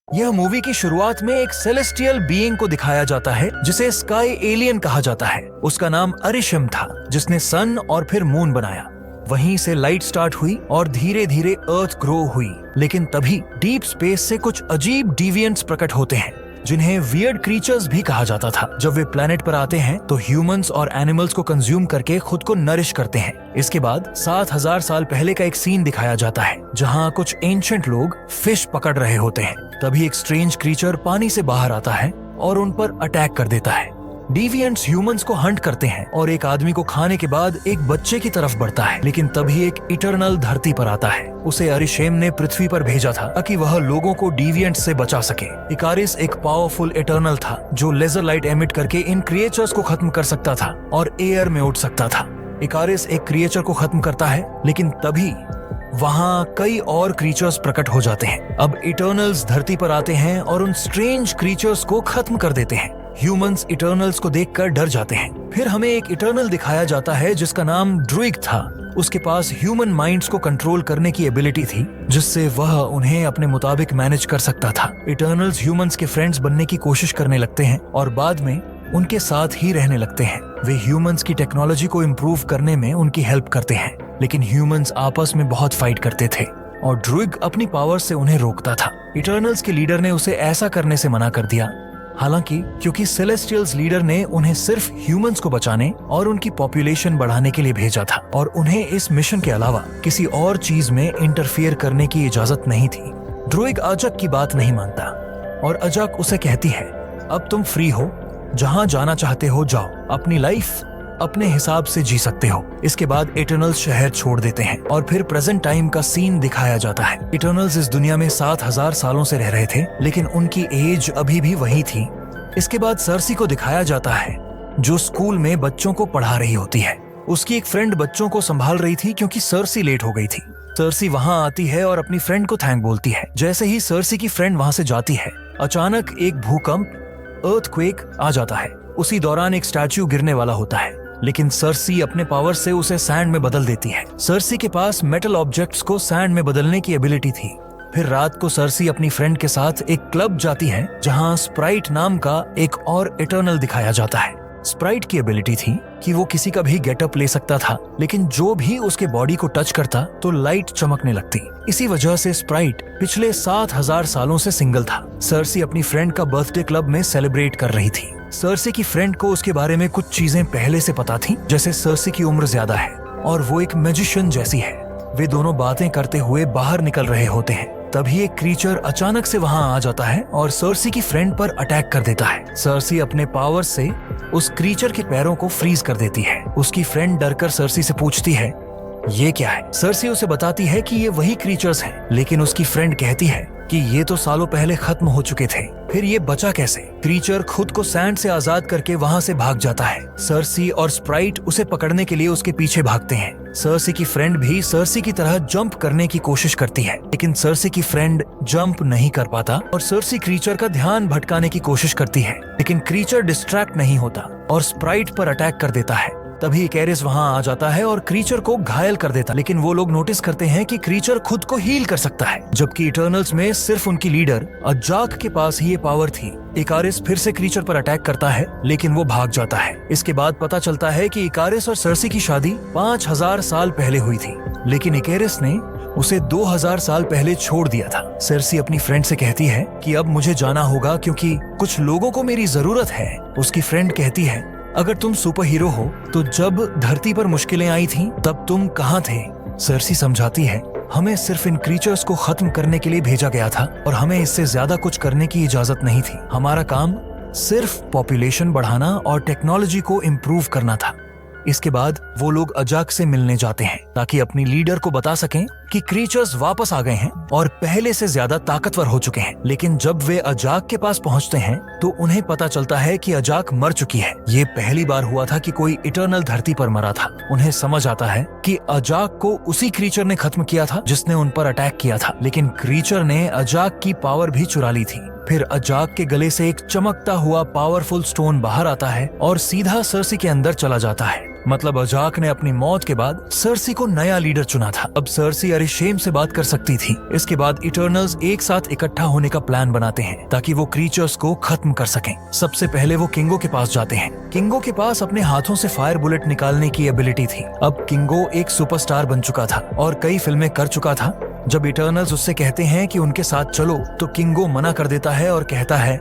यह मूवी की शुरुआत में एक सेलेस्टियल बीइंग को दिखाया जाता है जिसे स्काई एलियन कहा जाता है। उसका नाम अरिशम था, जिसने सन और फिर मून बनाया। वहीं से लाइट स्टार्ट हुई और धीरे धीरे अर्थ ग्रो हुई। लेकिन तभी डीप स्पेस से कुछ अजीब डिविएंट्स प्रकट होते हैं, जिन्हें वियर्ड क्रीचर्स भी कहा जाता था। जब वे प्लेनेट पर आते हैं तो ह्यूमंस और एनिमल्स को कंज्यूम करके खुद को नरिश करते हैं। इसके बाद 7000 साल पहले का एक सीन दिखाया जाता है, जहां कुछ एंशिएंट लोग फिश पकड़ रहे होते हैं। तभी एक स्ट्रेंज क्रीचर पानी से बाहर आता है और उन पर अटैक कर देता है। डिविएंट्स ह्यूमंस को हंट करते हैं और एक आदमी को खाने के बाद एक बच्चे की तरफ बढ़ता है। लेकिन तभी एक इटर्नल धरती पर आता है। उसे अरिशेम ने पृथ्वी पर भेजा था ताकि वह लोगों को डिविएंट्स से बचा सके। इकारिस एक पावरफुल इटर्नल था जो लेजर लाइट एमिट करके इन क्रिएचर्स को खत्म कर सकता था और एयर में उड़ सकता था। इकारिस एक क्रिएचर को खत्म करता है, लेकिन तभी वहाँ कई और क्रीचर्स प्रकट हो जाते हैं। अब इटर्नल्स धरती पर आते हैं और उन स्ट्रेंज क्रीचर्स को खत्म कर देते हैं। ह्यूमंस इटर्नल्स को देखकर डर जाते हैं। फिर हमें एक इटर्नल दिखाया जाता है जिसका नाम ड्रुइग था। उसके पास ह्यूमन माइंड्स को कंट्रोल करने की एबिलिटी थी, जिससे वह उन्हें अपने मुताबिक मैनेज कर सकता था। इटर्नल्स ह्यूमंस के फ्रेंड्स बनने की कोशिश करने लगते हैं और बाद में उनके साथ ही रहने लगते हैं। वे ह्यूमंस की टेक्नोलॉजी को इम्प्रूव करने में उनकी हेल्प करते हैं। लेकिन ह्यूमंस आपस में बहुत फाइट करते थे और ड्रुइग अपनी पावर से उन्हें रोकता था। इटर्नल्स के लीडर ने उसे ऐसा करने से मना कर दिया, हालांकि क्योंकि सेलेस्टियल्स लीडर ने उन्हें सिर्फ ह्यूमंस को बचाने और उनकी पॉपुलेशन बढ़ाने के लिए भेजा था और उन्हें इस मिशन के अलावा किसी और चीज में इंटरफियर करने की इजाजत नहीं थी। ड्रुइग अजक की बात नहीं मानता और अजक उसे कहती है, अब तुम फ्री हो, जहां जाना चाहते हो जाओ, अपनी लाइफ अपने हिसाब से जी सकते हो। इसके बाद इटर्नल्स शहर छोड़ देते हैं और फिर प्रेजेंट टाइम का सीन दिखाया जाता है। इटर्नल्स इस दुनिया में 7000 सालों से रह रहे थे, लेकिन उनकी एज अभी भी वही थी। इसके बाद सर्सी को दिखाया जाता है, जो स्कूल में बच्चों को पढ़ा रही होती है। उसकी एक फ्रेंड बच्चों को संभाल रही थी क्योंकि सर्सी लेट हो गई थी। सर्सी वहां आती है और अपनी फ्रेंड को थैंक बोलती है। जैसे ही सर्सी की फ्रेंड वहां से जाती है, अचानक एक भूकंप अर्थक्वेक आ जाता है। उसी दौरान एक स्टैच्यू गिरने वाला होता है, लेकिन सर्सी अपने पावर से उसे सैंड में बदल देती है। सर्सी के पास मेटल ऑब्जेक्ट्स को सैंड में बदलने की एबिलिटी थी। फिर रात को सर्सी अपनी फ्रेंड के साथ एक क्लब जाती है, जहां स्प्राइट नाम का एक और इटर्नल दिखाया जाता है। स्प्राइट की एबिलिटी थी कि वो किसी का भी गेटअप ले सकता था, लेकिन जो भी उसके बॉडी को टच करता तो लाइट चमकने लगती। इसी वजह से स्प्राइट पिछले 7000 सालों से सिंगल था। सर्सी अपनी फ्रेंड का बर्थडे क्लब में सेलिब्रेट कर रही थी। सर्सी की फ्रेंड को उसके बारे में कुछ चीजें पहले से पता थी, जैसे सर्सी की उम्र ज्यादा है और वो एक मैजिशियन जैसी है। वे दोनों बातें करते हुए बाहर निकल रहे होते हैं। तभी एक क्रीचर अचानक से वहां आ जाता है और सर्सी की फ्रेंड पर अटैक कर देता है। सर्सी अपने पावर से उस क्रीचर के पैरों को फ्रीज कर देती है। उसकी फ्रेंड डरकर सर्सी से पूछती है, ये क्या है? सर्सी उसे बताती है कि ये वही क्रीचर्स हैं, लेकिन उसकी फ्रेंड कहती है कि ये तो सालों पहले खत्म हो चुके थे, फिर ये बचा कैसे? क्रीचर खुद को सैंड से आजाद करके वहां से भाग जाता है। सर्सी और स्प्राइट उसे पकड़ने के लिए उसके पीछे भागते हैं। सर्सी की फ्रेंड भी सर्सी की तरह जंप करने की कोशिश करती है, लेकिन सर्सी की फ्रेंड जंप नहीं कर पाता और सर्सी क्रीचर का ध्यान भटकाने की कोशिश करती है, लेकिन क्रीचर डिस्ट्रैक्ट नहीं होता और स्प्राइट पर अटैक कर देता है। तभी इकारिस वहां आ जाता है और क्रीचर को घायल कर देता, लेकिन वो लोग नोटिस करते हैं कि क्रीचर खुद को हील कर सकता है, जबकि इटर्नल्स में सिर्फ उनकी लीडर अजाक के पास ही ये पावर थी। इकारिस फिर से क्रीचर पर अटैक करता है, लेकिन वो भाग जाता है। इसके बाद पता चलता है कि इकारिस और सर्सी की शादी 5000 साल पहले हुई थी, लेकिन इकारिस ने उसे 2000 साल पहले छोड़ दिया था। सर्सी अपनी फ्रेंड से कहती है कि अब मुझे जाना होगा क्योंकि कुछ लोगों को मेरी जरूरत है। उसकी फ्रेंड कहती है, अगर तुम सुपर हीरो हो तो जब धरती पर मुश्किलें आई थीं, तब तुम कहाँ थे? सर्सी समझाती है, हमें सिर्फ इन क्रीचर्स को खत्म करने के लिए भेजा गया था और हमें इससे ज्यादा कुछ करने की इजाजत नहीं थी। हमारा काम सिर्फ पॉपुलेशन बढ़ाना और टेक्नोलॉजी को इम्प्रूव करना था। इसके बाद वो लोग अजाक से मिलने जाते हैं ताकि अपनी लीडर को बता सकें कि क्रीचर्स वापस आ गए हैं और पहले से ज्यादा ताकतवर हो चुके हैं। लेकिन जब वे अजाक के पास पहुंचते हैं तो उन्हें पता चलता है कि अजाक मर चुकी है। ये पहली बार हुआ था कि कोई इटर्नल धरती पर मरा था। उन्हें समझ आता है कि अजाक को उसी क्रीचर ने खत्म किया था जिसने उन पर अटैक किया था, लेकिन क्रीचर ने अजाक की पावर भी चुरा ली थी। फिर अजाक के गले से एक चमकता हुआ पावरफुल स्टोन बाहर आता है और सीधा सर्सी के अंदर चला जाता है। मतलब अजाक ने अपनी मौत के बाद सर्सी को नया लीडर चुना था। अब सर्सी अरिशेम से बात कर सकती थी। इसके बाद इटर्नल्स एक साथ इकट्ठा होने का प्लान बनाते हैं ताकि वो क्रीचर्स को खत्म कर सकें। सबसे पहले वो किंगो के पास जाते हैं। किंगो के पास अपने हाथों से फायर बुलेट निकालने की एबिलिटी थी। अब किंगो एक सुपरस्टार बन चुका था और कई फिल्में कर चुका था। जब इटर्नल्स उससे कहते हैं कि उनके साथ चलो, तो किंगो मना कर देता है और कहता है,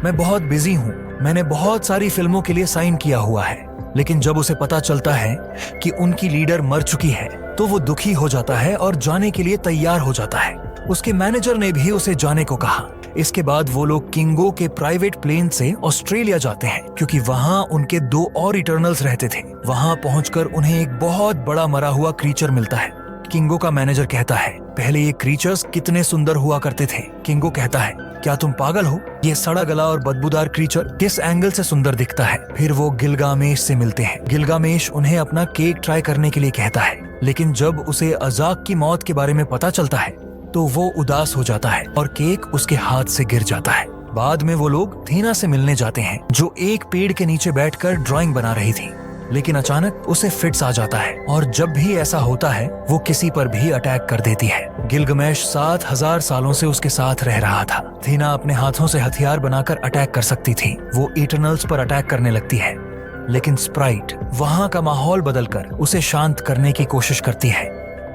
मैं बहुत बिजी हूँ, मैंने बहुत सारी फिल्मों के लिए साइन किया हुआ है। लेकिन जब उसे पता चलता है कि उनकी लीडर मर चुकी है तो वो दुखी हो जाता है और जाने के लिए तैयार हो जाता है। उसके मैनेजर ने भी उसे जाने को कहा। इसके बाद वो लोग किंगो के प्राइवेट प्लेन से ऑस्ट्रेलिया जाते हैं क्योंकि वहाँ उनके 2 और इटर्नल्स रहते थे। वहाँ पहुंचकर उन्हें एक बहुत बड़ा मरा हुआ क्रीचर मिलता है। किंगो का मैनेजर कहता है, पहले ये क्रीचर्स कितने सुंदर हुआ करते थे। किंगो कहता है, क्या तुम पागल हो? ये सड़ा गला और बदबूदार क्रीचर किस एंगल से सुंदर दिखता है? फिर वो गिलगामेश से मिलते हैं। गिलगामेश उन्हें अपना केक ट्राई करने के लिए कहता है, लेकिन जब उसे अजाक की मौत के बारे में पता चलता है तो वो उदास हो जाता है और केक उसके हाथ से गिर जाता है। बाद में वो लोग थीना से मिलने जाते हैं जो एक पेड़ के नीचे बैठकर ड्राइंग बना रही थी। लेकिन अचानक उसे फिट्स आ जाता है और जब भी ऐसा होता है वो किसी पर भी अटैक कर देती है। गिलगमेश 7000 सालों से उसके साथ रह रहा था। थीना अपने हाथों से हथियार बनाकर अटैक कर सकती थी। वो इटर्नल्स पर अटैक करने लगती है, लेकिन स्प्राइट वहाँ का माहौल बदलकर उसे शांत करने की कोशिश करती है।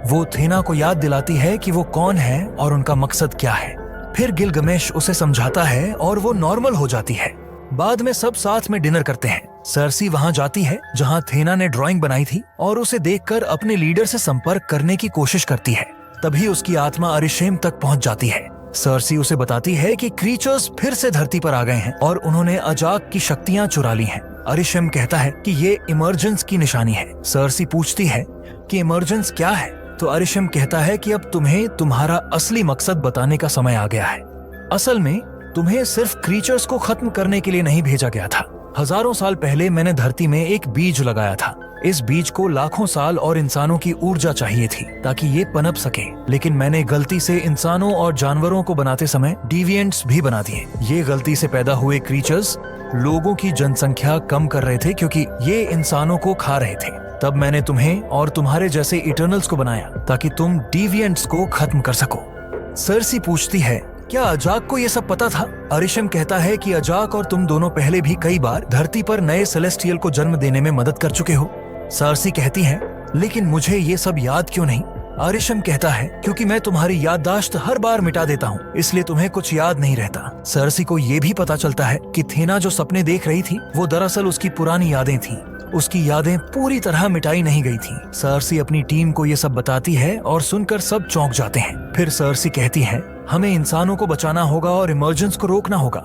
वो थीना को याद दिलाती है कि वो कौन है और उनका मकसद क्या है। फिर गिलगमेश उसे समझाता है और वो नॉर्मल हो जाती है। बाद में सब साथ में डिनर करते हैं। सर्सी वहां जाती है जहां थीना ने ड्राइंग बनाई थी और उसे देखकर अपने लीडर से संपर्क करने की कोशिश करती है। तभी उसकी आत्मा अरिशेम तक पहुंच जाती है। सर्सी उसे बताती है कि क्रीचर्स फिर से धरती पर आ गए हैं और उन्होंने अजाक की शक्तियां चुरा ली हैं। अरिशेम कहता है कि ये इमर्जेंस की निशानी है। सर्सी पूछती है कि इमर्जेंस क्या है, तो अरिशेम कहता है कि अब तुम्हें तुम्हारा असली मकसद बताने का समय आ गया है। असल में तुम्हें सिर्फ क्रीचर्स को खत्म करने के लिए नहीं भेजा गया था। हजारों साल पहले मैंने धरती में एक बीज लगाया था। इस बीज को लाखों साल और इंसानों की ऊर्जा चाहिए थी ताकि ये पनप सके, लेकिन मैंने गलती से इंसानों और जानवरों को बनाते समय डिविएंट्स भी बना दिए। ये गलती से पैदा हुए क्रीचर्स लोगों की जनसंख्या कम कर रहे थे क्योंकि ये इंसानों को खा रहे थे। तब मैंने तुम्हें और तुम्हारे जैसे इटर्नल्स को बनाया ताकि तुम डिविएंट्स को खत्म कर सको। सर्सी पूछती है, क्या अजाक को ये सब पता था? अरिशेम कहता है कि अजाक और तुम दोनों पहले भी कई बार धरती पर नए सेलेस्टियल को जन्म देने में मदद कर चुके हो। सर्सी कहती है, लेकिन मुझे ये सब याद क्यों नहीं? अरिशेम कहता है, क्योंकि मैं तुम्हारी याददाश्त हर बार मिटा देता हूँ, इसलिए तुम्हें कुछ याद नहीं रहता। सर्सी को ये भी पता चलता है कि थीना जो सपने देख रही थी वो दरअसल उसकी पुरानी यादें थी। उसकी यादें पूरी तरह मिटाई नहीं गई थी। सर्सी अपनी टीम को ये सब बताती है और सुनकर सब चौंक जाते हैं। फिर सर्सी कहती है, हमें इंसानों को बचाना होगा और इमर्जेंस को रोकना होगा,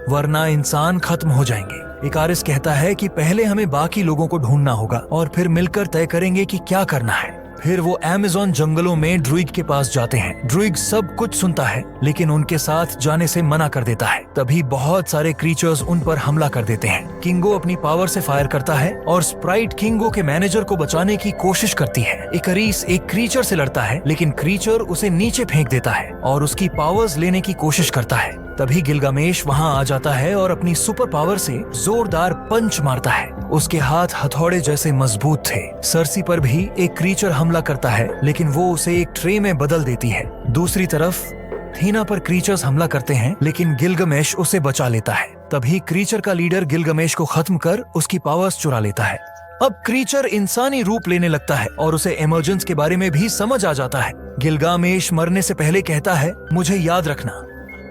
वरना इंसान खत्म हो जाएंगे। इकारिस कहता है कि पहले हमें बाकी लोगों को ढूंढना होगा और फिर मिलकर तय करेंगे कि क्या करना है। फिर वो अमेज़न जंगलों में ड्रुइग के पास जाते हैं। ड्रुइग सब कुछ सुनता है लेकिन उनके साथ जाने से मना कर देता है। तभी बहुत सारे क्रीचर्स उन पर हमला कर देते हैं। किंगो अपनी पावर से फायर करता है और स्प्राइट किंगो के मैनेजर को बचाने की कोशिश करती है। इकारिस एक क्रीचर से लड़ता है लेकिन क्रीचर उसे नीचे फेंक देता है और उसकी पावर्स लेने की कोशिश करता है। तभी गिलगामेश वहां आ जाता है और अपनी सुपर पावर से जोरदार पंच मारता है। उसके हाथ हथौड़े जैसे मजबूत थे। सर्सी पर भी एक क्रीचर हमला करता है लेकिन वो उसे एक ट्रे में बदल देती है। दूसरी तरफ थीना पर क्रीचर्स हमला करते हैं लेकिन गिलगामेश उसे बचा लेता है। तभी क्रीचर का लीडर गिलगामेश को खत्म कर उसकी पावर्स चुरा लेता है। अब क्रीचर इंसानी रूप लेने लगता है और उसे इमर्जेंस के बारे में भी समझ आ जाता है। गिलगामेश मरने से पहले कहता है, मुझे याद रखना,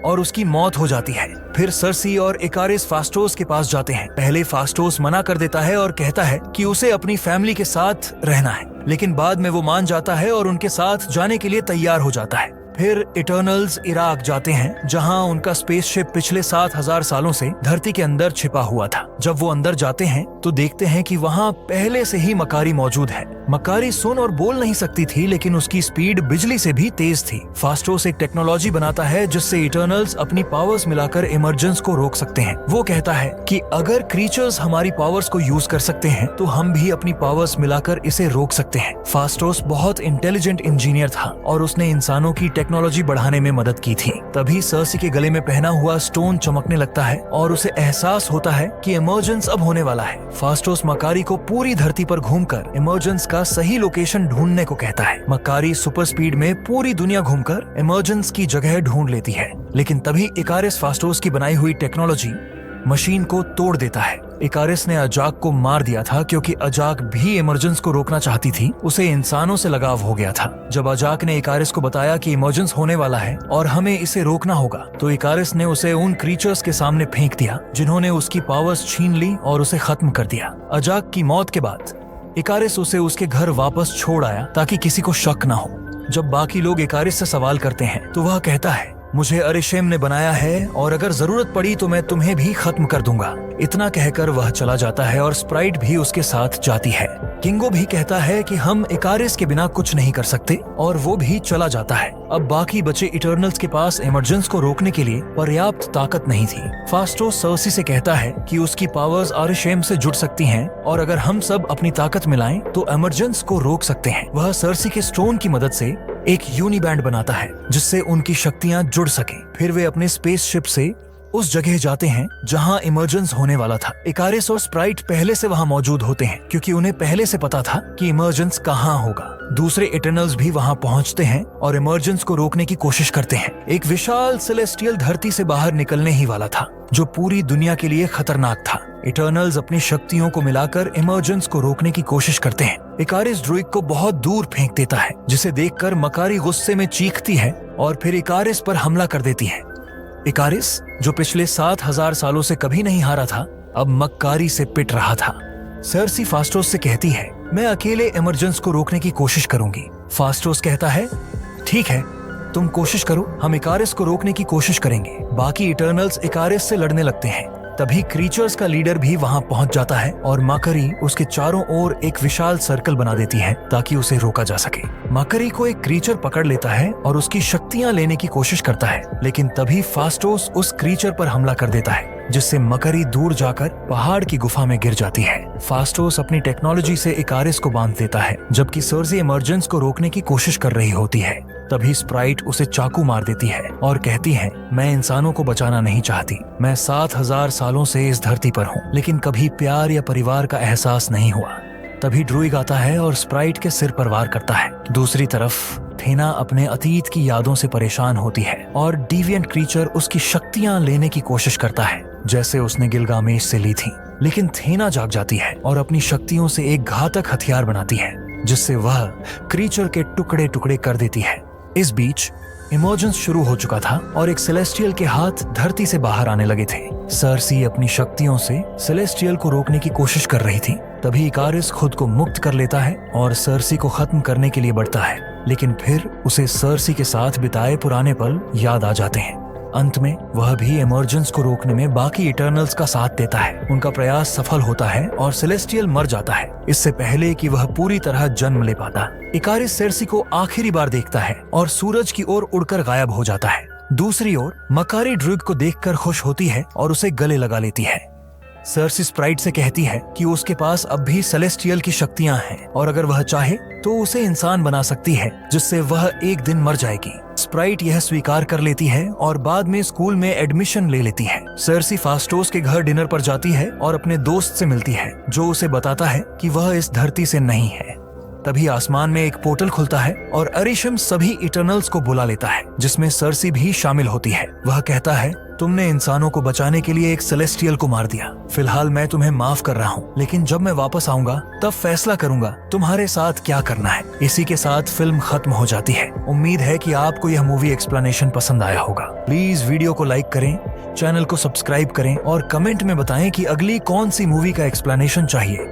और उसकी मौत हो जाती है। फिर सर्सी और इकारिस फास्टोस के पास जाते हैं। पहले फास्टोस मना कर देता है और कहता है कि उसे अपनी फैमिली के साथ रहना है, लेकिन बाद में वो मान जाता है और उनके साथ जाने के लिए तैयार हो जाता है। फिर इटर्नल्स इराक जाते हैं जहां उनका स्पेसशिप पिछले 7000 सालों से धरती के अंदर छिपा हुआ था। जब वो अंदर जाते हैं तो देखते हैं कि वहां पहले से ही मकारी मौजूद है। मकारी सुन और बोल नहीं सकती थी लेकिन उसकी स्पीड बिजली से भी तेज थी। फास्टोस एक टेक्नोलॉजी बनाता है जिससे इटर्नल्स अपनी पावर्स मिलाकर इमर्जेंस को रोक सकते हैं। वो कहता है कि अगर क्रीचर्स हमारी पावर्स को यूज कर सकते हैं तो हम भी अपनी पावर्स मिलाकर इसे रोक सकते हैं। फास्टोस बहुत इंटेलिजेंट इंजीनियर था और उसने इंसानों की टेक्नोलॉजी बढ़ाने में मदद की थी। तभी सर्सी के गले में पहना हुआ स्टोन चमकने लगता है और उसे एहसास होता है कि इमर्जेंस अब होने वाला है। फास्टोस मकारी को पूरी धरती पर घूमकर इमर्जेंस का सही लोकेशन ढूंढने को कहता है। मकारी सुपर स्पीड में पूरी दुनिया घूमकर इमर्जेंस की जगह ढूंढ लेती है, लेकिन तभी इकारिस फास्टोस की बनाई हुई टेक्नोलॉजी मशीन को तोड़ देता है। इकारिस ने अजाक को मार दिया था क्योंकि अजाक भी इमर्जेंस को रोकना चाहती थी। उसे इंसानों से लगाव हो गया था। जब अजाक ने इकारिस को बताया कि इमर्जेंस होने वाला है और हमें इसे रोकना होगा, तो इकारिस ने उसे उन क्रीचर्स के सामने फेंक दिया जिन्होंने उसकी पावर्स छीन ली और उसे खत्म कर दिया। अजाक की मौत के बाद इकारिस उसे उसके घर वापस छोड़ आया ताकि किसी को शक न हो। जब बाकी लोग इकारिस से सवाल करते हैं तो वह कहता है, मुझे अरिशेम ने बनाया है और अगर जरूरत पड़ी तो मैं तुम्हें भी खत्म कर दूंगा। इतना कहकर वह चला जाता है और स्प्राइट भी उसके साथ जाती है। किंगो भी कहता है कि हम इकारिस के बिना कुछ नहीं कर सकते और वो भी चला जाता है। अब बाकी बचे इटर्नल्स के पास इमरजेंस को रोकने के लिए पर्याप्त ताकत नहीं थी। फास्टोस सर्सी से कहता है कि उसकी पावर्स अरिशेम से जुड़ सकती हैं और अगर हम सब अपनी ताकत मिलाएं तो इमरजेंस को रोक सकते हैं। वह सर्सी के स्टोन की मदद से एक यूनिबैंड बनाता है जिससे उनकी शक्तियां जुड़ सकें। फिर वे अपने स्पेसशिप से उस जगह जाते हैं जहां इमर्जेंस होने वाला था। इकारिस और स्प्राइट पहले से वहां मौजूद होते हैं क्योंकि उन्हें पहले से पता था कि इमर्जेंस कहां होगा। दूसरे इटर्नल्स भी वहां पहुंचते हैं और इमर्जेंस को रोकने की कोशिश करते हैं। एक विशाल सेलेस्टियल धरती से बाहर निकलने ही वाला था जो पूरी दुनिया के लिए खतरनाक था। इटर्नल्स अपनी शक्तियों को मिलाकर इमर्जेंस को रोकने की कोशिश करते हैं। इकारिस ड्रुइग को बहुत दूर फेंक देता है जिसे देखकर मकारी गुस्से में चीखती है और फिर इकारिस पर हमला कर देती है। इकारिस, जो पिछले 7000 सालों से कभी नहीं हारा था, अब मक्कारी से पिट रहा था। सर्सी फास्टोस से कहती है, मैं अकेले इमर्जेंस को रोकने की कोशिश करूंगी। फास्टोस कहता है, ठीक है, तुम कोशिश करो, हम इकारिस को रोकने की कोशिश करेंगे। बाकी इटर्नल्स इकारिस से लड़ने लगते हैं। तभी क्रीचर्स का लीडर भी वहां पहुंच जाता है और मकरी उसके चारों ओर एक विशाल सर्कल बना देती है ताकि उसे रोका जा सके। मकरी को एक क्रीचर पकड़ लेता है और उसकी शक्तियां लेने की कोशिश करता है, लेकिन तभी फास्टोस उस क्रीचर पर हमला कर देता है जिससे मकरी दूर जाकर पहाड़ की गुफा में गिर जाती है। फास्टोस अपनी टेक्नोलॉजी से इकारिस को बांध देता है जबकि सर्सी इमर्जेंस को रोकने की कोशिश कर रही होती है। तभी स्प्राइट उसे चाकू मार देती है और कहती है, मैं इंसानों को बचाना नहीं चाहती। मैं 7000 सालों से इस धरती पर हूँ, लेकिन कभी प्यार या परिवार का एहसास नहीं हुआ। तभी ड्रुइग आता है और स्प्राइट के सिर पर वार करता है। दूसरी तरफ थेना अपने अतीत की यादों से परेशान होती है और डिविएंट क्रीचर उसकी शक्तियां लेने की कोशिश करता है जैसे उसने गिलगामेश से ली थी। लेकिन थेना जाग जाती है और अपनी शक्तियों से एक घातक हथियार बनाती है जिससे वह क्रीचर के टुकड़े टुकड़े कर देती है। इस बीच इमर्जेंस शुरू हो चुका था और एक सेलेस्टियल के हाथ धरती से बाहर आने लगे थे। सर्सी अपनी शक्तियों से सेलेस्टियल को रोकने की कोशिश कर रही थी। तभी इकारिस खुद को मुक्त कर लेता है और सर्सी को खत्म करने के लिए बढ़ता है, लेकिन फिर उसे सर्सी के साथ बिताए पुराने पल याद आ जाते हैं। अंत में वह भी इमर्जेंस को रोकने में बाकी इटर्नल्स का साथ देता है। उनका प्रयास सफल होता है और सेलेस्टियल मर जाता है इससे पहले कि वह पूरी तरह जन्म ले पाता। इकारिस सर्सी को आखिरी बार देखता है और सूरज की ओर उड़कर गायब हो जाता है। दूसरी ओर मकारी ड्रुइग को देखकर खुश होती है और उसे गले लगा लेती है। सर्सी स्प्राइट से कहती है कि उसके पास अब भी सेलेस्टियल की शक्तियां हैं और अगर वह चाहे तो उसे इंसान बना सकती है जिससे वह एक दिन मर जाएगी। स्प्राइट यह स्वीकार कर लेती है और बाद में स्कूल में एडमिशन ले लेती है। सर्सी फास्टोस के घर डिनर पर जाती है और अपने दोस्त से मिलती है जो उसे बताता है कि वह इस धरती से नहीं है। तभी आसमान में एक पोर्टल खुलता है और अरिशम सभी इटर्नल्स को बुला लेता है जिसमें सर्सी भी शामिल होती है। वह कहता है, तुमने इंसानों को बचाने के लिए एक सेलेस्टियल को मार दिया। फिलहाल मैं तुम्हें माफ कर रहा हूँ, लेकिन जब मैं वापस आऊंगा तब फैसला करूंगा तुम्हारे साथ क्या करना है। इसी के साथ फिल्म खत्म हो जाती है। उम्मीद है कि आपको यह मूवी एक्सप्लेनेशन पसंद आया होगा। प्लीज वीडियो को लाइक करें, चैनल को सब्सक्राइब करें और कमेंट में बताएं कि अगली कौन सी मूवी का एक्सप्लेनेशन चाहिए।